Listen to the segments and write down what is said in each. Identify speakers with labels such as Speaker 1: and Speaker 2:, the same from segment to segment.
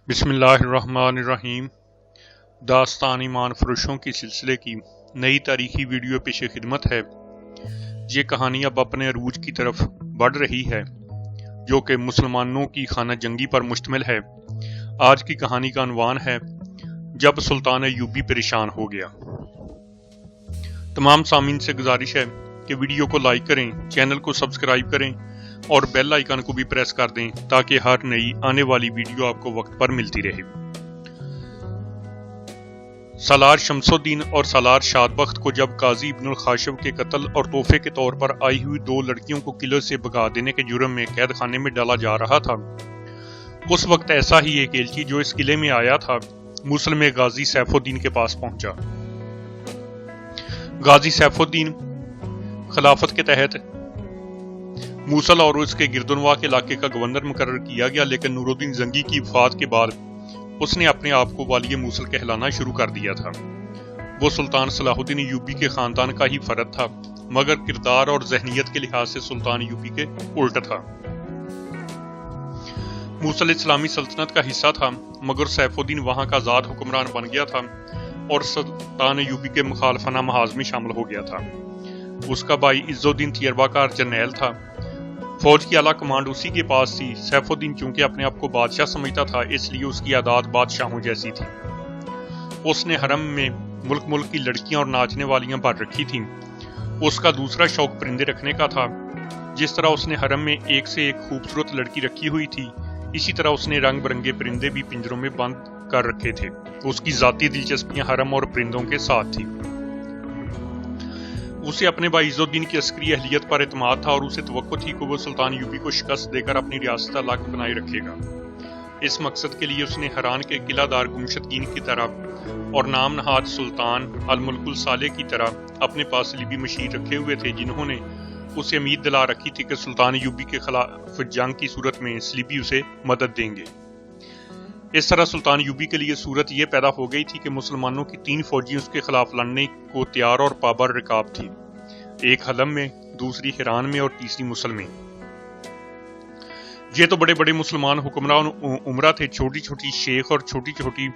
Speaker 1: بسم اللہ الرحمن الرحیم۔ داستان ایمان فروشوں کی سلسلے کی نئی تاریخی ویڈیو پیش خدمت ہے۔ یہ کہانی اب اپنے عروج کی طرف بڑھ رہی ہے جو کہ مسلمانوں کی خانہ جنگی پر مشتمل ہے۔ آج کی کہانی کا عنوان ہے جب سلطان ایوبی پریشان ہو گیا۔ تمام سامعین سے گزارش ہے کہ ویڈیو کو لائک کریں، چینل کو سبسکرائب کریں اور بیل آئیکن کو بھی پریس کر دیں تاکہ ہر نئی آنے والی ویڈیو آپ کو وقت پر ملتی رہے۔ سالار شمس الدین اور سالار شاد بخت کو جب قاضی ابن الخاشب کے قتل اور تحفے کے طور پر آئی ہوئی 2 لڑکیوں کو قلعے سے بھگا دینے کے جرم میں قید خانے میں ڈالا جا رہا تھا، اس وقت ایسا ہی ایک ایلچی جو اس قلعے میں آیا تھا موصل میں غازی سیف الدین کے پاس پہنچا۔ غازی سیف الدین خلافت کے تحت موصل اور اس کے گردنواح کے علاقے کا گورنر مقرر کیا گیا، لیکن نور الدین زنگی کی وفات کے بعد اس نے اپنے آپ کو والی موصل کہلانا شروع کر دیا تھا۔ وہ سلطان صلاح الدین ایوبی کے خاندان کا ہی فرد تھا، مگر کردار اور ذہنیت کے لحاظ سے سلطان ایوبی کے الٹ تھا۔ موصل اسلامی سلطنت کا حصہ تھا، مگر سیف الدین وہاں کا آزاد حکمران بن گیا تھا اور سلطان ایوبی کے مخالفانہ محاذ میں شامل ہو گیا تھا۔ اس کا بھائی عز الدین تجربہ کار جرنیل تھا، فوج کی اعلیٰ کمانڈ اسی کے پاس تھی۔ سیف الدین چونکہ اپنے آپ کو بادشاہ سمجھتا تھا، اس لیے اس کی عادات بادشاہوں جیسی تھی۔ اس نے حرم میں ملک کی لڑکیاں اور ناچنے والیاں بھر رکھی تھیں۔ اس کا دوسرا شوق پرندے رکھنے کا تھا۔ جس طرح اس نے حرم میں ایک سے ایک خوبصورت لڑکی رکھی ہوئی تھی، اسی طرح اس نے رنگ برنگے پرندے بھی پنجروں میں بند کر رکھے تھے۔ اس کی ذاتی دلچسپیاں حرم اور پرندوں کے ساتھ تھی۔ اسے اپنے بھائی عز الدین کی عسکری اہلیت پر اعتماد تھا اور اسے توقع تھی کہ وہ سلطان ایوبی کو شکست دے کر اپنی ریاست الگ بنائے رکھے گا۔ اس مقصد کے لیے اس نے ہران کے قلعہ دار گمشدگین کی طرح اور نام نہاد سلطان الملک الصالح کی طرح اپنے پاس صلیبی مشیر رکھے ہوئے تھے، جنہوں نے اسے امید دلا رکھی تھی کہ سلطان ایوبی کے خلاف جنگ کی صورت میں صلیبی اسے مدد دیں گے۔ اس طرح سلطان ایوبی کے لیے صورت یہ پیدا ہو گئی تھی کہ مسلمانوں کی 3 فوجیں اس کے خلاف لڑنے کو تیار اور پابر رکاب تھی، ایک حلب میں، دوسری ہران میں اور تیسری موصل میں۔ یہ تو بڑے بڑے مسلمان حکمران عمرہ تھے، چھوٹی چھوٹی شیخ اور چھوٹی چھوٹی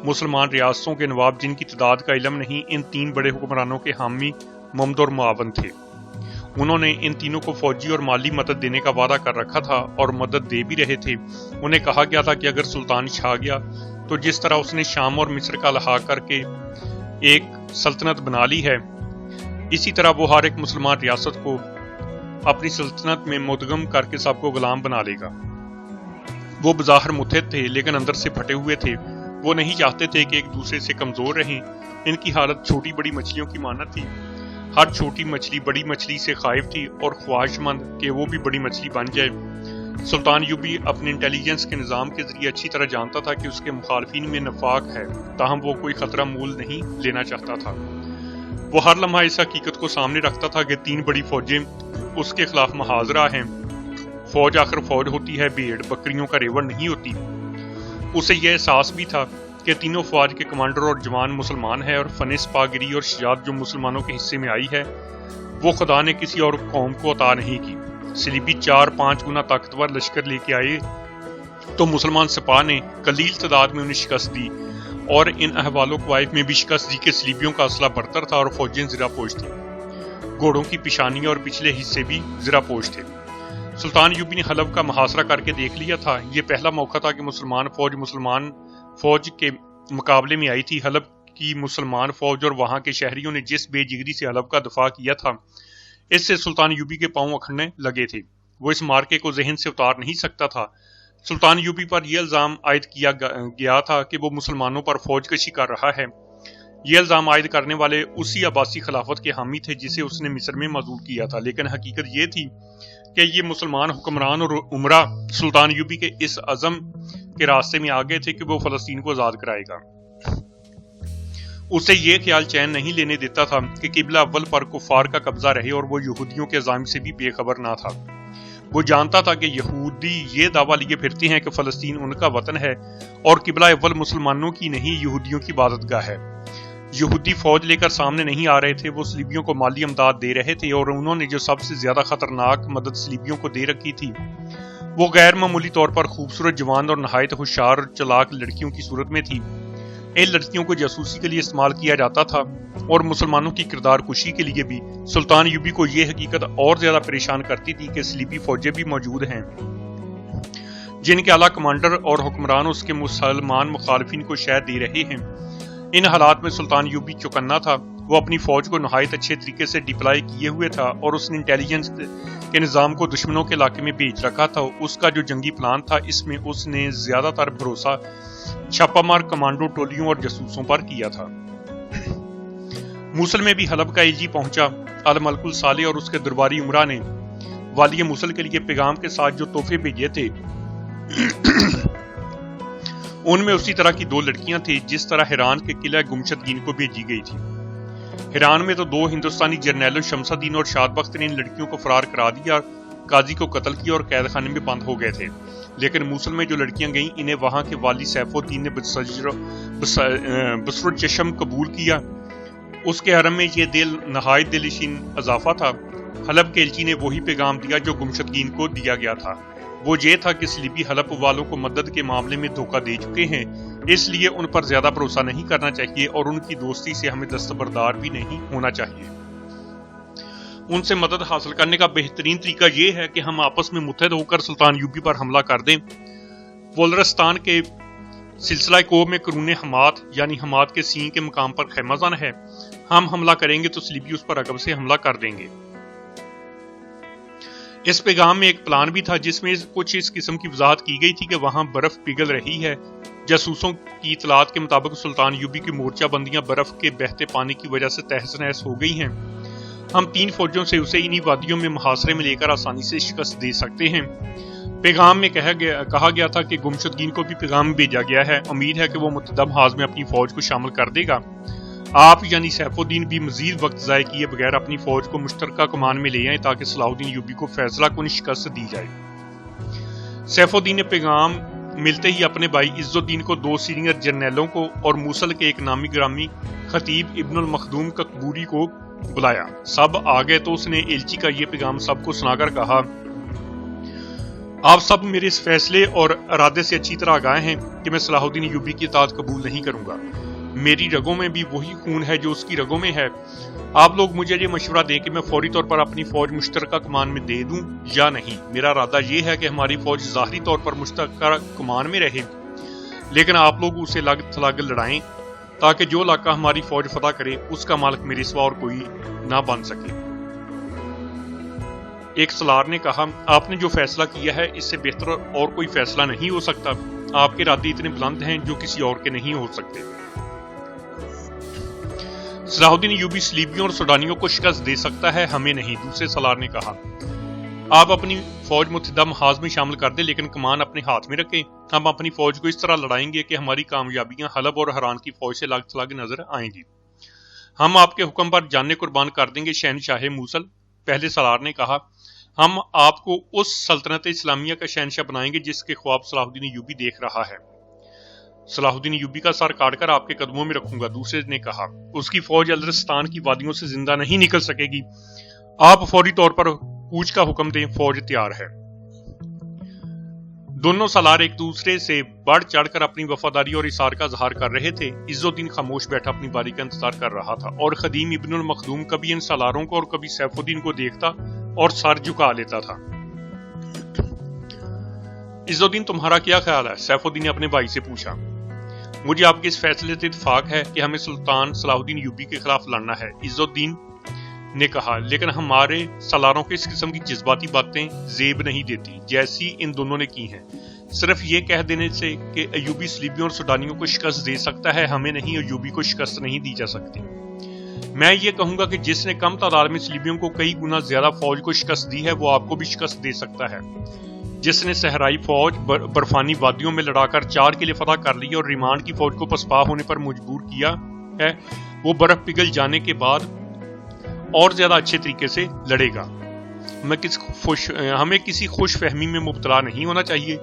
Speaker 1: مسلمان ریاستوں کے نواب جن کی تعداد کا علم نہیں، ان 3 بڑے حکمرانوں کے حامی ممد اور معاون تھے۔ انہوں نے ان تینوں کو فوجی اور مالی مدد دینے کا وعدہ کر رکھا تھا اور مدد دے بھی رہے تھے۔ انہیں کہا گیا تھا کہ اگر سلطان چھا گیا تو جس طرح اس نے شام اور مصر کا الحاق کر کے ایک سلطنت بنا لی ہے، اسی طرح وہ ہر ایک مسلمان ریاست کو اپنی سلطنت میں مدغم کر کے سب کو غلام بنا لے گا۔ وہ بظاہر متحد تھے لیکن اندر سے پھٹے ہوئے تھے۔ وہ نہیں چاہتے تھے کہ ایک دوسرے سے کمزور رہیں۔ ان کی حالت چھوٹی بڑی مچھلیوں کی مانند تھی۔ ہر چھوٹی مچھلی بڑی مچھلی سے خائف تھی اور خواہش مند کہ وہ بھی بڑی مچھلی بن جائے۔ سلطان ایوبی اپنے انٹیلیجنس کے نظام کے ذریعے اچھی طرح جانتا تھا کہ اس کے مخالفین میں نفاق ہے، تاہم وہ کوئی خطرہ مول نہیں لینا چاہتا تھا۔ وہ ہر لمحہ اس حقیقت کو سامنے رکھتا تھا کہ 3 بڑی فوجیں اس کے خلاف محاذرہ ہیں۔ فوج آخر فوج ہوتی ہے، بھیڑ بکریوں کا ریوڑ نہیں ہوتی۔ اسے یہ احساس بھی تھا کہ تینوں فوج کے کمانڈر اور جوان مسلمان ہیں اور فن سپاہگری اور شجاعت جو مسلمانوں کے حصے میں آئی ہے وہ خدا نے کسی اور قوم کو عطا نہیں کی۔ صلیبی 4-5 گنا طاقتور لشکر لے کے آئے تو مسلمان سپاہ نے قلیل تعداد میں انہیں شکست دی، اور ان احوال و قوائف میں بھی شکست دی کہ صلیبیوں کا اسلحہ برتر تھا اور فوجیں زرہ پوش تھیں۔ گھوڑوں کی پیشانیاں اور پچھلے حصے بھی زرہ پوش تھے۔ سلطان ایوبی نے حلب کا محاصرہ کر کے دیکھ لیا تھا۔ یہ پہلا موقع تھا کہ مسلمان فوج کے مقابلے میں آئی تھی۔ حلب کی مسلمان فوج اور وہاں کے شہریوں نے جس بے جگری سے حلب کا دفاع کیا تھا، اس سے سلطان ایوبی کے پاؤں اکھڑنے لگے تھے۔ وہ اس مارکے کو ذہن سے اتار نہیں سکتا تھا۔ سلطان ایوبی پر یہ الزام عائد کیا گیا تھا کہ وہ مسلمانوں پر فوج کشی کر رہا ہے۔ یہ الزام عائد کرنے والے اسی عباسی خلافت کے حامی تھے جسے اس نے مصر میں معزول کیا تھا، لیکن حقیقت یہ تھی کہ یہ مسلمان حکمران اور عمرہ سلطان ایوبی کے اس عزم کے راستے میں آگے تھے کہ وہ فلسطین کو آزاد کرائے گا۔ اسے یہ خیال چین نہیں لینے دیتا تھا کہ قبلہ اول پر کفار کا قبضہ رہے اور وہ یہودیوں کے عزائم سے بھی بے خبر نہ تھا۔ وہ جانتا تھا کہ یہودی یہ دعویٰ لیے پھرتے ہیں کہ فلسطین ان کا وطن ہے اور قبلہ اول مسلمانوں کی نہیں یہودیوں کی عبادت گاہ ہے۔ یہودی فوج لے کر سامنے نہیں آ رہے تھے، وہ صلیبیوں کو مالی امداد دے رہے تھے، اور انہوں نے جو سب سے زیادہ خطرناک مدد صلیبیوں کو دے رکھی تھی وہ غیر معمولی طور پر خوبصورت، جوان اور نہایت ہوشیار اور چلاک لڑکیوں کی صورت میں تھی۔ ان لڑکیوں کو جاسوسی کے لیے استعمال کیا جاتا تھا اور مسلمانوں کی کردار کشی کے لیے بھی سلطان ایوبی کو یہ حقیقت اور زیادہ پریشان کرتی تھی کہ صلیبی فوجیں بھی موجود ہیں جن کے اعلیٰ کمانڈر اور حکمران اس کے مسلمان مخالفین کو شہ دے رہے ہیں۔ ان حالات میں سلطان ایوبی چوکنا تھا۔ وہ اپنی فوج کو نہایت اچھے طریقے سے ڈپلائی کیے ہوئے تھا اور اس نے انٹیلیجنس کے نظام کو دشمنوں کے علاقے میں بھیج رکھا تھا۔ اس کا جو جنگی پلان تھا اس میں اس نے زیادہ تر بھروسہ چھاپا مار کمانڈو ٹولیوں اور جاسوسوں پر کیا تھا۔ موصل میں بھی حلب کا ایلچی پہنچا۔ الملک الصالح اور اس کے درباری عمرہ نے والی موصل کے لیے پیغام کے ساتھ جو تحفے بھیجے تھے ان میں اسی طرح کی 2 لڑکیاں تھیں جس طرح ہیران کے قلعہ گمشدگین کو بھیجی گئی تھی۔ ہیران میں تو 2 ہندوستانی جرنیلوں شمس الدین اور شاد بخت نے ان لڑکیوں کو فرار کرا دیا، قاضی کو قتل کیا اور قید خانے میں بند ہو گئے تھے۔ لیکن موصل میں جو لڑکیاں گئیں انہیں وہاں کے والی سیف الدین نے بصر الچشم قبول کیا۔ اس کے حرم میں یہ نہایت دلنشین اضافہ تھا۔ حلب کے ایلچی نے وہی پیغام دیا جو گمشدگین کو دیا گیا تھا۔ وہ یہ تھا کہ صلیبی حلب والوں کو مدد کے معاملے میں دھوکہ دے چکے ہیں، اس لیے ان پر زیادہ بھروسہ نہیں کرنا چاہیے اور ان کی دوستی سے ہمیں دستبردار بھی نہیں ہونا چاہیے۔ ان سے مدد حاصل کرنے کا بہترین طریقہ یہ ہے کہ ہم آپس میں متحد ہو کر سلطان ایوبی پر حملہ کر دیں۔ وولرستان کے سلسلہ کوہ میں قرون حماد یعنی حماد کے سینگ کے مقام پر خیمہ زن ہے۔ ہم حملہ کریں گے تو صلیبی اس پر عقب سے حملہ کر دیں گے۔ اس پیغام میں ایک پلان بھی تھا جس میں کچھ اس قسم کی وضاحت کی گئی تھی کہ وہاں برف پگھل رہی ہے۔ جاسوسوں کی اطلاعات کے مطابق سلطان ایوبی کی مورچہ بندیاں برف کے بہتے پانی کی وجہ سے تہس نہس ہو گئی ہیں۔ ہم 3 فوجوں سے اسے انہی وادیوں میں محاصرے میں لے کر آسانی سے شکست دے سکتے ہیں۔ پیغام میں کہا گیا تھا کہ گمشدگین کو بھی پیغام بھیجا گیا ہے۔ امید ہے کہ وہ متحدہ محاذ میں اپنی فوج کو شامل کر دے گا۔ آپ یعنی سیف الدین بھی مزید وقت ضائع کیے بغیر اپنی فوج کو مشترکہ کمان میں لے آئیں تاکہ صلاح الدین ایوبی کو فیصلہ کن شکست دی جائے۔ سیف الدین نے پیغام ملتے ہی اپنے بھائی عز الدین کو 2 سینئر جرنیلوں کو اور موصل کے ایک نامی گرامی خطیب ابن المخدوم ککبوری کو بلایا۔ سب آگئے تو اس نے ایلچی کا یہ پیغام سب کو سنا کر کہا، آپ سب میرے اس فیصلے اور ارادے سے اچھی طرح آگاہ ہیں کہ میں صلاح الدین ایوبی کی اطاعت قبول نہیں کروں گا۔ میری رگوں میں بھی وہی خون ہے جو اس کی رگوں میں ہے۔ آپ لوگ مجھے یہ مشورہ دیں کہ میں فوری طور پر اپنی فوج مشترکہ کمان میں دے دوں یا نہیں۔ میرا ارادہ یہ ہے کہ ہماری فوج ظاہری طور پر مشترکہ کمان میں رہے لیکن آپ لوگ اسے لگ تھلگ لڑائیں تاکہ جو علاقہ ہماری فوج فتح کرے اس کا مالک میرے سوا اور کوئی نہ بن سکے۔ ایک سالار نے کہا، آپ نے جو فیصلہ کیا ہے اس سے بہتر اور کوئی فیصلہ نہیں ہو سکتا۔ آپ کے ارادے اتنے بلند ہیں جو کسی اور کے نہیں ہو سکتے۔ صلاح الدین ایوبی صلیبیوں اور سوڈانیوں کو شکست دے سکتا ہے، ہمیں نہیں، دوسرے سالار نے کہا۔ آپ اپنی فوج متحدہ محاذ میں شامل کر دیں لیکن کمان اپنے ہاتھ میں رکھیں۔ ہم اپنی فوج کو اس طرح لڑائیں گے کہ ہماری کامیابیاں حلب اور حران کی فوج سے لگ تھلگ نظر آئیں گی۔ ہم آپ کے حکم پر جانیں قربان کر دیں گے شہنشاہ موصل، پہلے سالار نے کہا۔ ہم آپ کو اس سلطنت اسلامیہ کا شہنشاہ بنائیں گے جس کے خواب صلاح الدین ایوبی دیکھ رہا ہے۔ صلاح الدین ایوبی کا سر کاٹ کر آپ کے قدموں میں رکھوں گا، دوسرے نے کہا۔ اس کی فوج الرستان کی وادیوں سے زندہ نہیں نکل سکے گی۔ آپ فوری طور پر کوچ کا حکم دیں، فوج تیار ہے۔ دونوں سالار ایک دوسرے سے بڑھ چڑھ کر اپنی وفاداری اور اصرار کا اظہار کر رہے تھے۔ عز الدین خاموش بیٹھا اپنی باری کا انتظار کر رہا تھا اور خدیم ابن المخدوم کبھی ان سالاروں کو اور کبھی سیف الدین کو دیکھتا اور سر جھکا لیتا تھا۔ عز الدین تمہارا کیا خیال ہے؟ سیف الدین نے اپنے بھائی سے پوچھا۔ مجھے آپ کے اس فیصلے سے اتفاق ہے کہ ہمیں سلطان صلاح الدین ایوبی کے خلاف لڑنا ہے، عز الدین نے کہا، لیکن ہمارے سالاروں کو اس قسم کی جذباتی باتیں زیب نہیں دیتی جیسی ان دونوں نے کی ہیں۔ صرف یہ کہہ دینے سے کہ ایوبی صلیبیوں اور سوڈانیوں کو شکست دے سکتا ہے، ہمیں نہیں، ایوبی کو شکست نہیں دی جا سکتی۔ میں یہ کہوں گا کہ جس نے کم تعداد میں صلیبیوں کو کئی گنا زیادہ فوج کو شکست دی ہے وہ آپ کو بھی شکست دے سکتا ہے۔ جس نے صحرائی فوج برفانی وادیوں میں لڑا کر 4 قلعے فتح کر لی اور ریمانڈ کی فوج کو پسپا ہونے پر مجبور کیا ہے، وہ برف پگھل جانے کے بعد اور زیادہ اچھے طریقے سے لڑے گا۔ ہمیں کسی خوش فہمی میں مبتلا نہیں ہونا چاہیے،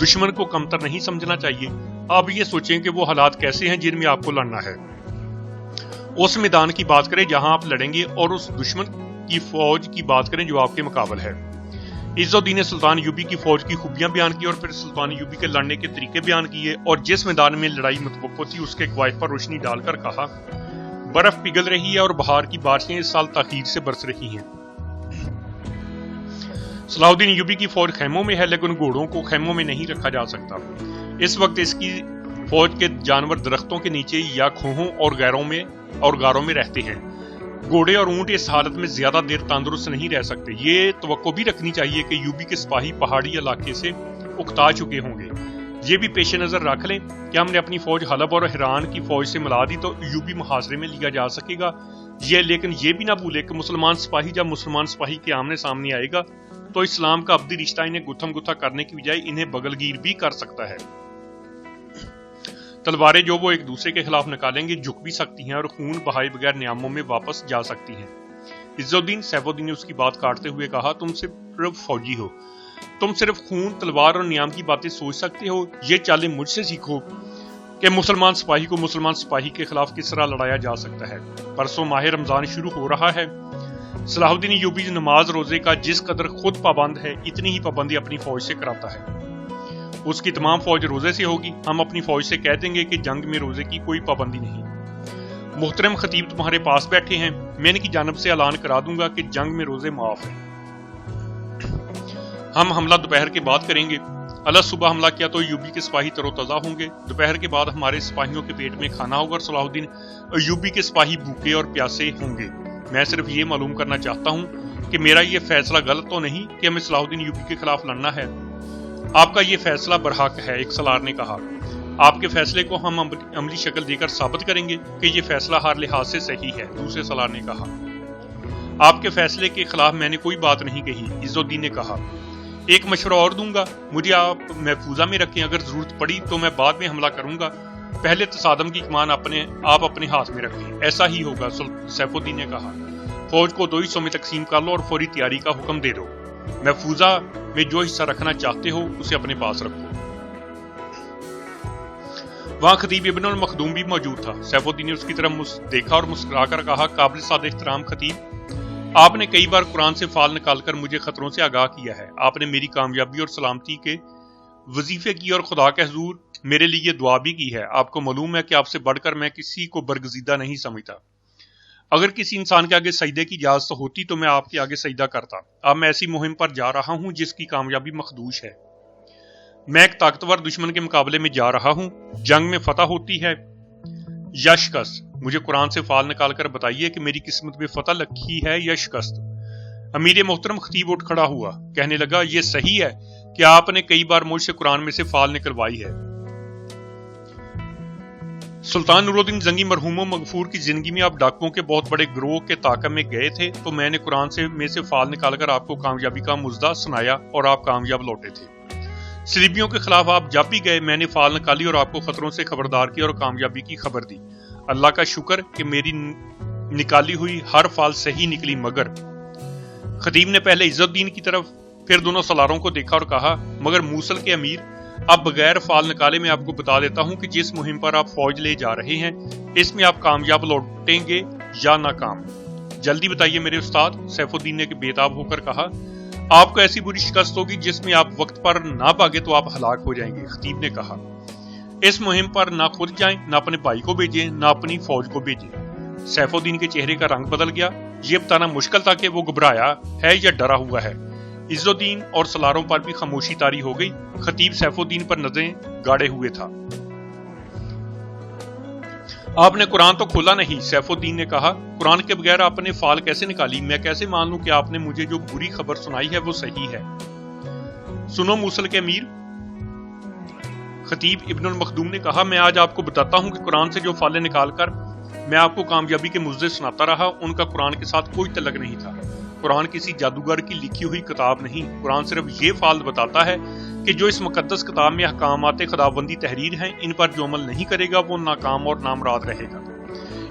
Speaker 1: دشمن کو کمتر نہیں سمجھنا چاہیے۔ آپ یہ سوچیں کہ وہ حالات کیسے ہیں جن میں آپ کو لڑنا ہے، اس میدان کی بات کریں جہاں آپ لڑیں گے اور اس دشمن کی فوج کی بات کریں جو آپ کے مقابل ہے۔ عز الدین نے سلطان ایوبی کی فوج کی خوبیاں بیان کی اور پھر سلطان ایوبی کے لڑنے کے طریقے بیان کیے اور جس میدان میں لڑائی متوقع تھی اس کے قواعد پر روشنی ڈال کر کہا برف پگھل رہی ہے اور بہار کی بارشیں اس سال تاخیر سے برس رہی ہیں۔ صلاح الدین ایوبی کی فوج خیموں میں ہے لیکن گھوڑوں کو خیموں میں نہیں رکھا جا سکتا۔ اس وقت اس کی فوج کے جانور درختوں کے نیچے یا کھوہوں اور غاروں میں رہتے ہیں۔ گھوڑے اور اونٹ اس حالت میں زیادہ دیر تندرست نہیں رہ سکتے۔ یہ توقع بھی رکھنی چاہیے کہ یوبی کے سپاہی پہاڑی علاقے سے اکتا چکے ہوں گے۔ یہ بھی پیش نظر رکھ لیں کہ ہم نے اپنی فوج حلب اور حران کی فوج سے ملا دی تو یوبی محاصرے میں لیا جا سکے گا۔ لیکن یہ بھی نہ بھولے کہ مسلمان سپاہی جب مسلمان سپاہی کے آمنے سامنے آئے گا تو اسلام کا ابدی رشتہ انہیں گتھم گتھا کرنے کی بجائے انہیں بغلگیر بھی کر سکتا ہے۔ تلواریں جو وہ ایک دوسرے کے خلاف نکالیں گے جھک بھی سکتی ہیں اور خون بہائے بغیر نیاموں میں واپس جا سکتی ہیں۔ عز الدین سیف الدین نے اس کی بات کاٹتے ہوئے کہا تم صرف فوجی ہو، تم صرف خون تلوار اور نیام کی باتیں سوچ سکتے ہو۔ یہ چالیں مجھ سے سیکھو کہ مسلمان سپاہی کو مسلمان سپاہی کے خلاف کس طرح لڑایا جا سکتا ہے۔ پرسوں ماہ رمضان شروع ہو رہا ہے۔ صلاح الدین ایوبی نماز روزے کا جس قدر خود پابند ہے اتنی ہی پابندی اپنی فوج سے کراتا ہے۔ اس کی تمام فوج روزے سے ہوگی۔ ہم اپنی فوج سے کہہ دیں گے کہ جنگ میں روزے کی کوئی پابندی نہیں۔ محترم خطیب تمہارے پاس بیٹھے ہیں، میں ان کی جانب سے اعلان کرا دوں گا کہ جنگ میں روزے معاف ہیں۔ ہم حملہ دوپہر کے بعد کریں گے۔ اللہ صبح حملہ کیا تو ایوبی کے سپاہی تر و تازہ ہوں گے، دوپہر کے بعد ہمارے سپاہیوں کے پیٹ میں کھانا ہوگا اور صلاح الدین ایوبی کے سپاہی بھوکے اور پیاسے ہوں گے۔ میں صرف یہ معلوم کرنا چاہتا ہوں کہ میرا یہ فیصلہ غلط تو نہیں کہ ہمیں صلاح الدین ایوبی کے خلاف لڑنا ہے۔ آپ کا یہ فیصلہ برحق ہے، ایک سالار نے کہا۔ آپ کے فیصلے کو ہم عملی شکل دے کر ثابت کریں گے کہ یہ فیصلہ ہر لحاظ سے صحیح ہے، دوسرے سالار نے کہا۔ آپ کے فیصلے کے خلاف میں نے کوئی بات نہیں کہی، عز الدین نے کہا۔ ایک مشورہ اور دوں گا، مجھے آپ محفوظہ میں رکھیں، اگر ضرورت پڑی تو میں بعد میں حملہ کروں گا، پہلے تصادم کی کمان آپ اپنے ہاتھ میں رکھیں۔ ایسا ہی ہوگا، سیف الدین نے کہا۔ فوج کو 2 حصوں میں تقسیم کر لو اور فوری تیاری کا حکم دے دو۔ محفوظہ میں جو حصہ رکھنا چاہتے ہو اسے اپنے پاس رکھو۔ وہاں خطیب ابن المخدوم بھی موجود تھا۔ سیف الدین نے اس کی طرف دیکھا اور مسکرا کر کہا قابل سعادت احترام خطیب، آپ نے کئی بار قرآن سے فال نکال کر مجھے خطروں سے آگاہ کیا ہے۔ آپ نے میری کامیابی اور سلامتی کے وظیفے کی اور خدا کے حضور میرے لیے دعا بھی کی ہے۔ آپ کو معلوم ہے کہ آپ سے بڑھ کر میں کسی کو برگزیدہ نہیں سمجھتا۔ اگر کسی انسان کے آگے سجدے کی اجازت ہوتی تو میں آپ کے آگے سجدہ کرتا۔ اب میں ایسی مہم پر جا رہا ہوں جس کی کامیابی مخدوش ہے۔ میں ایک طاقتور دشمن کے مقابلے میں جا رہا ہوں۔ جنگ میں فتح ہوتی ہے یا شکست؟ مجھے قرآن سے فال نکال کر بتائیے کہ میری قسمت میں فتح لکھی ہے یا شکست؟ امیر محترم خطیب اٹھ کھڑا ہوا، کہنے لگا یہ صحیح ہے کہ آپ نے کئی بار مجھ سے قرآن میں سے فال نکلوائی ہے۔ سلطان نور الدین زنگی مرحوم و مغفور کی زندگی میں آپ ڈاکوؤں کے بہت بڑے گروہ کے طاقم میں گئے تھے تو میں نے قرآن میں سے فال نکال کر آپ کو کامیابی کا مزدہ سنایا اور آپ کامیاب لوٹے تھے۔ صلیبیوں کے خلاف آپ جب بھی گئے میں نے فال نکالی اور آپ کو خطروں سے خبردار کیا اور کامیابی کی خبر دی۔ اللہ کا شکر کہ میری نکالی ہوئی ہر فال صحیح نکلی۔ مگر خطیب نے پہلے عز الدین کی طرف پھر دونوں سالاروں کو دیکھا اور کہا مگر موصل کے امیر، اب بغیر فال نکالے میں آپ کو بتا دیتا ہوں کہ جس مہم پر آپ فوج لے جا رہے ہیں اس میں آپ کامیاب لوٹیں گے یا ناکام؟ جلدی بتائیے میرے استاد، سیف الدین نے بے تاب ہو کر کہا۔ آپ کو ایسی بری شکست ہوگی جس میں آپ وقت پر نہ بھاگے تو آپ ہلاک ہو جائیں گے۔ خطیب نے کہا اس مہم پر نہ خود جائیں، نہ اپنے بھائی کو بھیجیں، نہ اپنی فوج کو بھیجیں۔ سیف الدین کے چہرے کا رنگ بدل گیا۔ یہ بتانا مشکل تھا کہ وہ گھبرایا ہے یا ڈرا ہوا ہے۔ عز الدین اور سالاروں پر بھی خاموشی طاری ہو گئی۔ خطیب سیف الدین پر نظریں گاڑے ہوئے تھا۔ آپ نے قرآن تو کھولا نہیں، سیف الدین نے کہا۔ قرآن کے بغیر آپ نے فال کیسے نکالی؟ میں کیسے مان لوں کہ آپ نے مجھے جو بری خبر سنائی ہے وہ صحیح ہے؟ سنو موصل کے امیر، خطیب ابن المخدوم نے کہا، میں آج آپ کو بتاتا ہوں کہ قرآن سے جو فالیں نکال کر میں آپ کو کامیابی کے مزے سناتا رہا ان کا قرآن کے ساتھ کوئی تعلق نہیں تھا۔ قرآن کسی جادوگر کی لکھی ہوئی کتاب نہیں۔ قرآن صرف یہ فال بتاتا ہے کہ جو اس مقدس کتاب میں احکامات خداوندی تحریر ہیں ان پر جو عمل نہیں کرے گا وہ ناکام اور نامراد رہے گا۔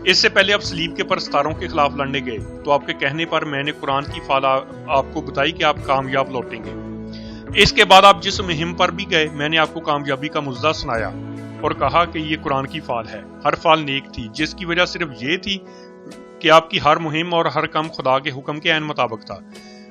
Speaker 1: اس سے پہلے آپ صلیب کے پرستاروں کے خلاف لڑنے گئے تو آپ کے کہنے پر میں نے قرآن کی فال آپ کو بتائی کہ آپ کامیاب لوٹیں گے۔ اس کے بعد آپ جس مہم پر بھی گئے میں نے آپ کو کامیابی کا مزدہ سنایا اور کہا کہ یہ قرآن کی فال ہے۔ ہر فال نیک تھی، جس کی وجہ صرف یہ تھی کہ آپ کی ہر مہم اور ہر کام خدا کے حکم کے عین مطابق تھا۔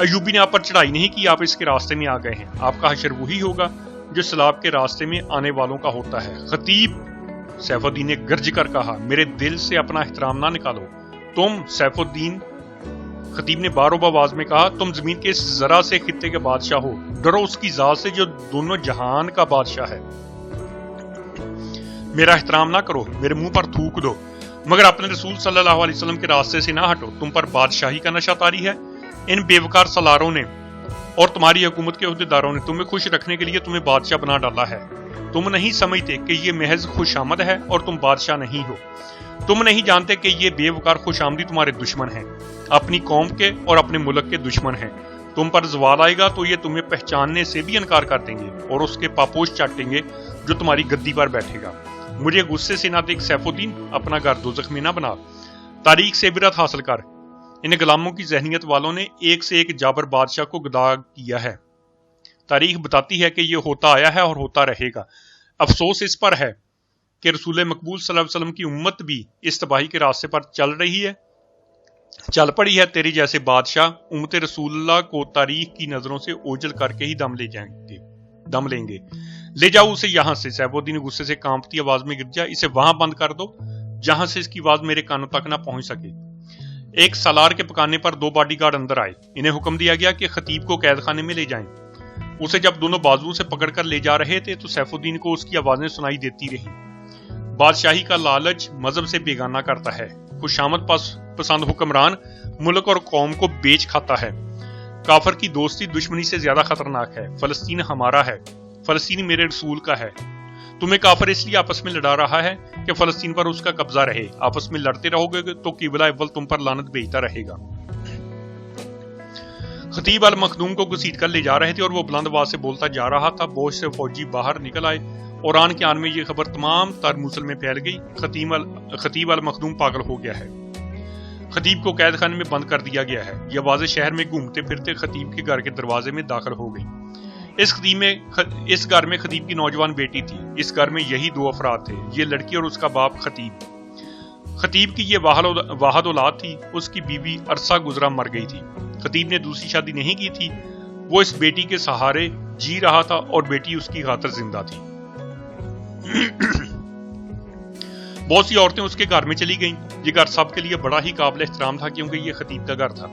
Speaker 1: ایوبی نے آپ پر چڑھائی نہیں کی، آپ اس کے راستے میں آ گئے ہیں۔ آپ کا حشر وہی ہوگا جو سیلاب کے راستے میں آنے والوں کا ہوتا ہے۔ خطیب، سیف الدین نے گرج کر کہا، میرے دل سے اپنا احترام نہ نکالو۔ تم، سیف الدین، خطیب نے باروبہ آواز میں کہا، تم زمین کے اس ذرا سے خطے کے بادشاہ ہو، ڈرو اس کی ذات سے جو دونوں جہان کا بادشاہ ہے۔ میرا احترام نہ کرو، میرے منہ پر تھوک دو، مگر اپنے رسول صلی اللہ علیہ وسلم کے راستے سے نہ ہٹو۔ تم پر بادشاہی کا نشہ طاری ہے۔ ان بیوقار سالاروں نے اور تمہاری حکومت کے عہدیداروں نے تمہیں خوش رکھنے کے لیے تمہیں بادشاہ بنا ڈالا ہے۔ تم نہیں سمجھتے کہ یہ محض خوش آمد ہے اور تم بادشاہ نہیں ہو۔ تم نہیں جانتے کہ یہ بے وقار خوش آمدی تمہارے دشمن ہیں، اپنی قوم کے اور اپنے ملک کے دشمن ہیں۔ تم پر زوال آئے گا تو یہ تمہیں پہچاننے سے بھی انکار کر دیں گے اور اس کے پاپوش چاٹیں گے جو تمہاری گدی پر بیٹھے گا۔ مجھے غصے سے نہ دیکھ سیف الدین، اپنا گھر دوزخ میں نہ بنا۔ تاریخ سے عبرت حاصل کر۔ ان غلاموں کی ذہنیت والوں نے ایک سے ایک جابر بادشاہ کو گدا کیا ہے۔ تاریخ بتاتی ہے کہ یہ ہوتا آیا ہے اور ہوتا رہے گا۔ افسوس اس پر ہے کہ رسول مقبول صلی اللہ علیہ وسلم کی امت بھی اس تباہی کے راستے پر چل پڑی ہے۔ تیرے جیسے بادشاہ امت رسول اللہ کو تاریخ کی نظروں سے اوجھل کر کے ہی دم لیں گے۔ لے جاؤ اسے یہاں سے۔ سیف الدین غصے سے کانپتی آواز میں گرجا، اسے وہاں بند کر دو جہاں سے اس کی آواز میرے کانوں تک نہ پہنچ سکے۔ ایک سالار کے پکانے پر 2 باڈی گارڈ اندر آئے۔ انہیں حکم دیا گیا کہ خطیب کو قید خانے میں لے جائیں۔ اسے جب دونوں بازو سے پکڑ کر لے جا رہے تھے تو سیف الدین کو اس کی آوازیں سنائی دیتی رہیں۔ بادشاہی کا لالچ مذہب سے بیگانہ کرتا ہے۔ خوش آمد پسند حکمران ملک اور قوم کو بیچ کھاتا ہے۔ کافر کی دوستی دشمنی سے زیادہ خطرناک ہے۔ فلسطین ہمارا ہے، فلسطین میرے رسول کا ہے۔ تمہیں کافر اس لیے آپس میں لڑا رہا ہے کہ فلسطین پر اس کا قبضہ رہے۔ آپس میں لڑتے رہو گے تو قبلہ اول تم پر لعنت بھیجتا رہے گا۔ خطیب المخدوم کو گھسیٹ کر لے جا رہے تھے اور وہ بلند آواز سے بولتا جا رہا تھا۔ بہت سے فوجی باہر نکل آئے اور آن کے آن میں یہ خبر تمام تر موصل میں پھیل گئی، خطیب المخدوم پاگل ہو گیا ہے، خطیب کو قید خانے میں بند کر دیا گیا ہے۔ یہ آوازیں شہر میں گھومتے پھرتے خطیب کے گھر کے دروازے میں داخل ہو گئی۔ اس گھر میں خطیب کی نوجوان بیٹی تھی۔ اس گھر میں یہی 2 افراد تھے، یہ لڑکی اور اس کا باپ خطیب۔ خطیب کی یہ واحد اولاد تھی، اس کی بیوی عرصہ گزرا مر گئی تھی۔ خطیب نے دوسری شادی نہیں کی تھی، وہ اس بیٹی کے سہارے جی رہا تھا اور بیٹی اس کی خاطر زندہ تھی۔ بہت سی عورتیں اس کے گھر میں چلی گئیں۔ یہ گھر سب کے لیے بڑا ہی قابل احترام تھا کیونکہ یہ خطیب کا گھر تھا۔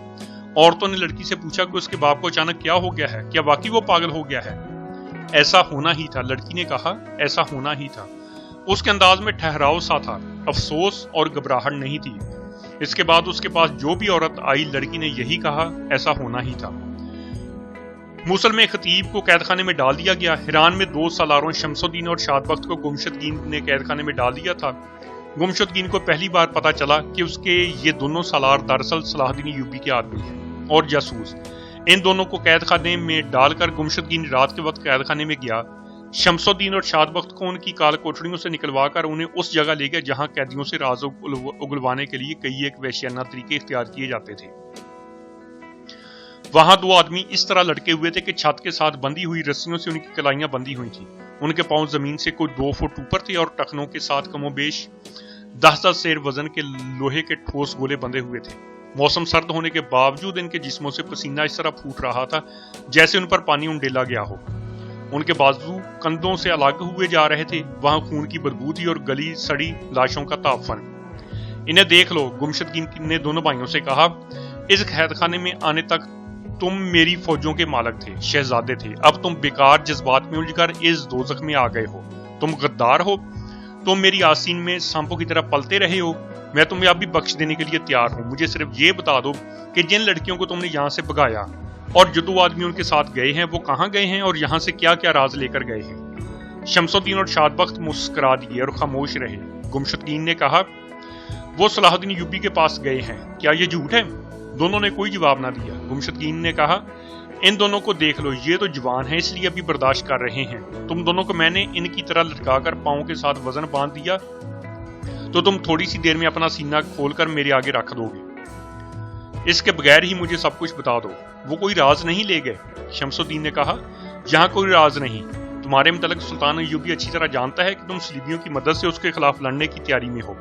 Speaker 1: عورتوں نے لڑکی سے پوچھا کہ اس کے باپ کو اچانک کیا ہو گیا ہے، کیا واقعی وہ پاگل ہو گیا ہے؟ ایسا ہونا ہی تھا، لڑکی نے کہا، ایسا ہونا ہی تھا۔ اس کے انداز میں ٹھہراؤ سا تھا، افسوس اور گھبراہٹ نہیں تھی۔ اس کے بعد اس کے پاس جو بھی عورت آئی لڑکی نے یہی کہا، ایسا ہونا ہی تھا۔ موصل میں خطیب کو قید خانے میں ڈال دیا گیا۔ ہیران میں 2 سالاروں شمس الدین اور شاد بخت کو گمشدگین نے قید خانے میں ڈال دیا تھا۔ گمشدگین کو پہلی بار پتا چلا کہ اس کے یہ دونوں سالار دراصل صلاح الدین ایوبی کے آدمی ہیں اور جاسوس۔ ان دونوں کو قید خانے میں ڈال کر گمشدگین رات کے وقت قید خانے میں گیا۔ شمس الدین اور شاد بخت کو ان کی کال کوٹڑیوں سے نکلوا کر انہیں اس جگہ لے گیا جہاں قیدیوں سے راز اگلوانے کے لیے کئی ایک وحشیانہ طریقے اختیار کیے جاتے تھے۔ وہاں 2 آدمی اس طرح لٹکے ہوئے تھے کہ چھت کے ساتھ بندھی ہوئی رسیوں سے ان کی کلائیاں بندھی ہوئی تھیں۔ ان کے پاؤں زمین سے کوئی 2 فٹ اوپر تھے اور ٹخنوں کے ساتھ کم و بیش 10 سیر وزن کے لوہے کے ٹھوس گولے بندھے ہوئے تھے۔ موسم سرد ہونے کے باوجود ان کے جسموں سے پسینہ اس طرح پھوٹ رہا تھا جیسے ان پر پانی انڈیلا گیا ہو۔ ان کے بازو کندھوں سے الگ ہوئے جا رہے تھے۔ وہاں خون کی بدبو تھی اور گلی سڑی لاشوں کا تعفن۔ انہیں دیکھ لو، گمشدگین نے دونوں بھائیوں سے کہا، اس قید خانے میں آنے تک تم میری فوجوں کے مالک تھے، شہزادے تھے۔ اب تم بیکار جذبات میں الجھ کر اس دوزخ میں آ گئے ہو۔ تم غدار ہو، تم میری آستین میں سانپوں کی طرح پلتے رہے ہو۔ میں تمہیں اب بھی بخش دینے کے لیے تیار ہوں۔ مجھے صرف یہ بتا دو کہ جن لڑکیوں کو تم نے یہاں سے بھگایا اور جو 2 آدمی ان کے ساتھ گئے ہیں وہ کہاں گئے ہیں اور یہاں سے کیا کیا راز لے کر گئے ہیں۔ شمس الدین اور شاد بخت مسکرا دیے اور خاموش رہے۔ گمشدگین نے کہا، وہ صلاح الدین ایوبی کے پاس گئے ہیں، کیا یہ جھوٹ ہے؟ دونوں نے کوئی جواب نہ دیا۔ گمشدگین نے کہا، ان دونوں کو دیکھ لو، یہ تو جوان ہیں اس لیے ابھی برداشت کر رہے ہیں۔ تم دونوں کو میں نے ان کی طرح لٹکا کر پاؤں کے ساتھ وزن باندھ دیا تو تم تھوڑی سی دیر میں اپنا سینہ کھول کر میرے آگے رکھ دو گے۔ اس کے بغیر ہی مجھے سب کچھ بتا دو۔ وہ کوئی راز نہیں لے گئے۔ شمس الدین نے کہا، یہاں کوئی راز نہیں۔ تمہارے متعلق سلطان ایوبی اچھی طرح جانتا ہے کہ تم صلیبیوں کی مدد سے اس کے خلاف لڑنے کی تیاری میں ہو۔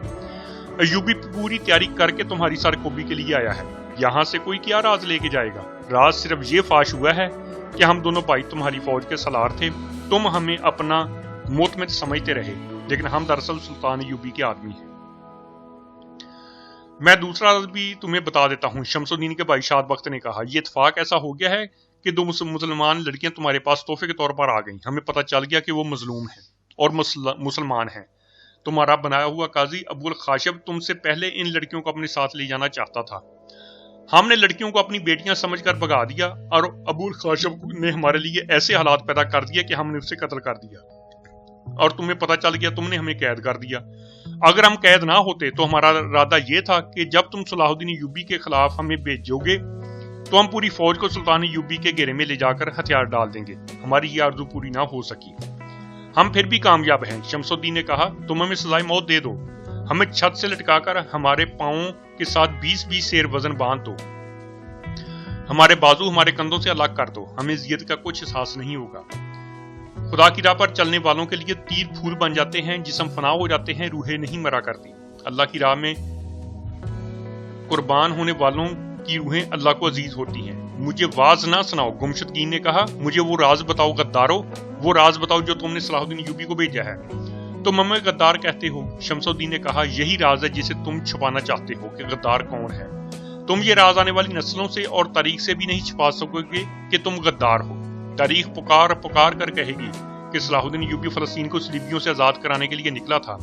Speaker 1: ایوبی پوری تیاری کر کے تمہاری سرکوبی کے لیے آیا ہے. یہاں سے کوئی کیا راز لے کے جائے گا؟ راز صرف یہ فاش ہوا ہے کہ ہم دونوں بھائی تمہاری فوج کے سالار تھے. تم ہمیں اپنا معتمد سمجھتے رہے لیکن ہم دراصل سلطان ایوبی کے آدمی ہیں. میں دوسرا راز بھی تمہیں بتا دیتا ہوں. شمس الدین کے بھائی شاد بخت نے کہا. یہ اتفاق ایسا ہو گیا ہے کہ 2 مسلمان لڑکیاں تمہارے پاس تحفے کے طور پر آ گئیں. ہمیں پتہ چل گیا کہ وہ مظلوم ہیں اور مسلمان ہیں. تمہارا بنایا ہوا قاضی ابو الخاشب تم سے پہلے ان لڑکیوں کو اپنے ساتھ لے جانا چاہتا تھا. ہم نے لڑکیوں کو اپنی بیٹیاں سمجھ کر بھگا دیا اور ابو الخاشب نے ہمارے لیے ایسے حالات پیدا کر دیے کہ ہم نے اسے قتل کر دیا اور تمہیں پتہ چل گیا تم نے ہمیں قید کر دیا. اگر ہم قید نہ ہوتے تو ہمارا ارادہ یہ تھا کہ جب تم صلاح الدین ایوبی کے خلاف ہمیں بھیجو گے تو ہم پوری فوج کو سلطان ایوبی کے گھیرے میں لے جا کر ہتھیار ڈال دیں گے. ہماری یہ آرزو پوری نہ ہو سکی. ہم پھر بھی کامیاب ہیں. شمس الدین نے کہا. تم ہمیں سزائے موت دے دو. ہمیں چھت سے لٹکا کر ہمارے پاؤں کے ساتھ 20 سیر وزن باندھ دو. ہمارے بازو ہمارے کندھوں سے الگ کر دو. ہمیں اذیت کا کچھ احساس نہیں ہوگا. خدا کی راہ پر چلنے والوں کے لیے تیر پھول بن جاتے ہیں. جسم فنا ہو جاتے ہیں. روحیں نہیں مرا کرتی. اللہ کی راہ میں قربان ہونے والوں کی روحیں اللہ کو عزیز ہوتی ہیں. مجھے واز نہ سناؤ. گمشدگین نے کہا. مجھے وہ راز بتاؤ غدارو. وہ راز بتاؤ جو تم نے صلاح الدین ایوبی کو بھیجا ہے. تم ہمیں غدار کہتے ہو. شمس الدین نے کہا. یہی راز ہے جسے تم چھپانا چاہتے ہو کہ غدار کون ہے. تم یہ راز آنے والی نسلوں سے اور تاریخ سے بھی نہیں چھپا سکو گے کہ تم غدار ہو. تاریخ پکار کر کہے گی کہ صلاح الدین ایوبی فلسطین کو صلیبیوں سے آزاد کرانے کے لیے نکلا تھا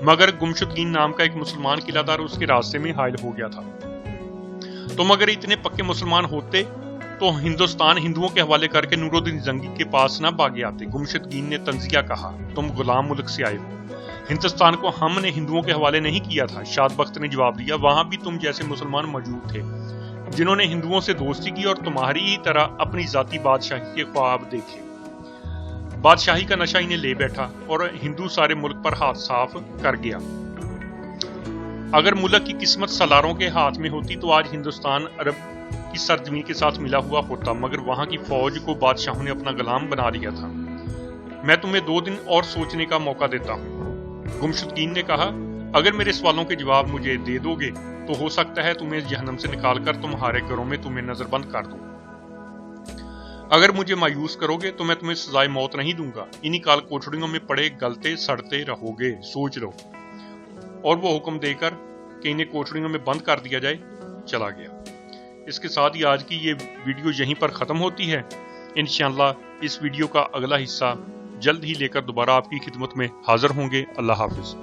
Speaker 1: مگر گمشدگین نام کا ایک مسلمان قلعہ دار اس کے راستے میں حائل ہو گیا تھا. تم اگر اتنے پکے مسلمان ہوتے تو ہندوستان ہندوؤں کے حوالے کر کے نور الدین زنگی کے پاس نہ بھاگے آتے. گمشدگین نے طنزیہ کہا. تم غلام ملک سے آئے ہو. ہندوستان کو ہم نے ہندوؤں کے حوالے نہیں کیا تھا. شاد بخت نے جواب دیا. وہاں بھی تم جیسے مسلمان موجود تھے جنہوں نے ہندوؤں سے دوستی کی اور تمہاری ہی طرح اپنی ذاتی بادشاہی کے خواب دیکھے. بادشاہی کا نشہ انہیں لے بیٹھا اور ہندو سارے ملک پر ہاتھ صاف کر گیا. اگر ملک کی قسمت سالاروں کے ہاتھ میں ہوتی تو آج ہندوستان عرب کی سرزمین کے ساتھ ملا ہوا ہوتا مگر وہاں کی فوج کو بادشاہوں نے اپنا غلام بنا لیا تھا. میں تمہیں 2 دن اور سوچنے کا موقع دیتا ہوں. گمشدگین نے کہا. اگر میرے سوالوں کے جواب مجھے دے دو گے تو ہو سکتا ہے تمہیں جہنم سے نکال کر تمہارے گھروں میں تمہیں نظر بند کر دوں. اگر مجھے مایوس کرو گے تو میں تمہیں سزائے موت نہیں دوں گا. انہی کال کوٹڑیوں میں پڑے گلتے سڑتے رہو گے. سوچ لو. اور وہ حکم دے کر کہ انہیں کوٹڑیوں میں بند کر دیا جائے چلا گیا. اس کے ساتھ ہی آج کی یہ ویڈیو یہیں پر ختم ہوتی ہے. انشاءاللہ اس ویڈیو کا اگلا حصہ جلد ہی لے کر دوبارہ آپ کی خدمت میں حاضر ہوں گے. اللہ حافظ.